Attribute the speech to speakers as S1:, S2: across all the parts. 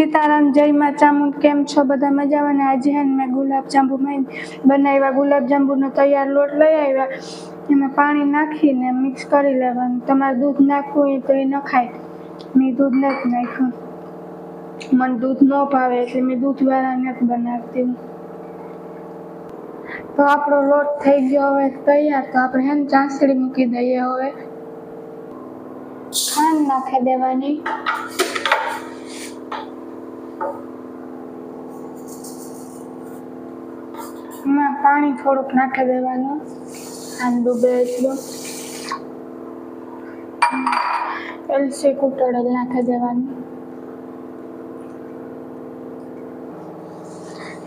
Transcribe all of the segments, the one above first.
S1: सीताराम जय माचामुंड केम छो बधा मजामां ने आज है मैं गुलाब जांबू में बनाव्या गुलाब जांबू नो तैयार लोट लई आव्या एमां पाणी नाखीने मिक्स करी लेवानुं। तमारे दूध नाखवुं होय तो ए नखाय। मैं दूध नथी नाख्युं, मने दूध न भावे એટલે मैं दूध वाळा नथी बनावती। तो आपणो लोट थई गयो हवे तैयार। तो आपणे है ने चासणी मूकी दઈએ हवे खांड नाखी देवानी। एमां पाणी थोडुंक नाखी देवानुं खांड डूबे એટલું। एलची कूटेल नाखी देवानी।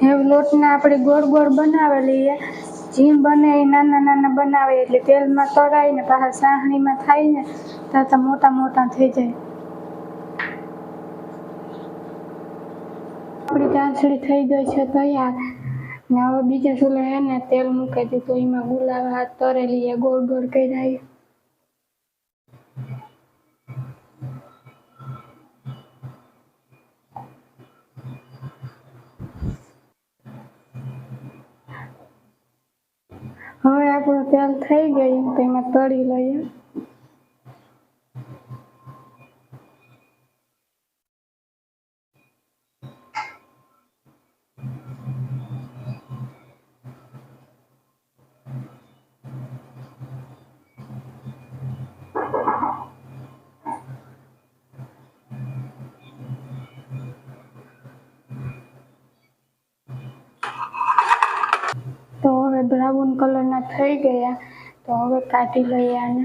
S1: હવે લોટને આપણે ગોળ ગોળ બનાવી લઈએ। જેમ બને એ નાના નાના બનાવીએ એટલે તેલમાં તળાઈને પાછા સાહણીમાં થાય ને ત્યાં મોટા મોટા થઈ જાય। આપણી ચાસણી થઈ ગઈ છે તૈયાર ને હવે બીજા ચૂલે હે ને તેલ મૂકી દીધું, એમાં ગુલાબ હાથ તળેલી ગોળ ગોળ કર્યા। હવે આપણું તેલ થઈ ગયું તો એમાં તળી લઈએ। तो હવે બ્રાઉન કલરના થઈ ગયા તો હવે કાઢી લઈએ આને।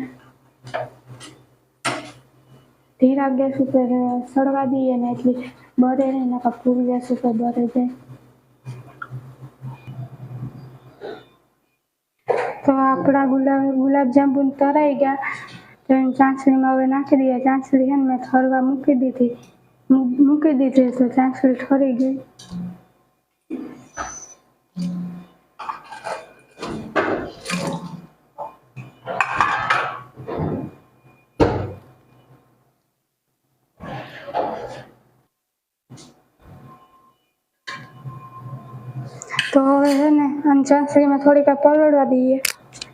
S1: ધીરા ગેસ ઉપર સળવા દઈએ ને એટલે બળે નહીં, નકર ફૂલ ગેસ ઉપર બળી જાય। તો આપણા ગુલાબ જાંબુ તરાઈ ગયા તો એને ચાસણીમાં હવે નાખી દઈએ। ચાસણી છે ને મેં ઠરવા મૂકી દીધી તો ચાસણી ઠરી ગઈ। तो હવે है ने ચાસણીમાં થોડીક પલળવા દઈએ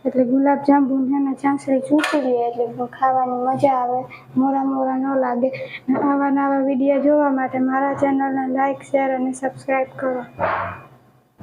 S1: એટલે ગુલાબ જાંબુ છે ને ચાસણી ચૂસી લઈએ એટલે ખાવાની મજા આવે, મોરા મોરા ન લાગે। આવા નવા વિડીયો જોવા માટે મારા ચેનલને લાઈક, શેર અને સબસ્ક્રાઈબ કરો।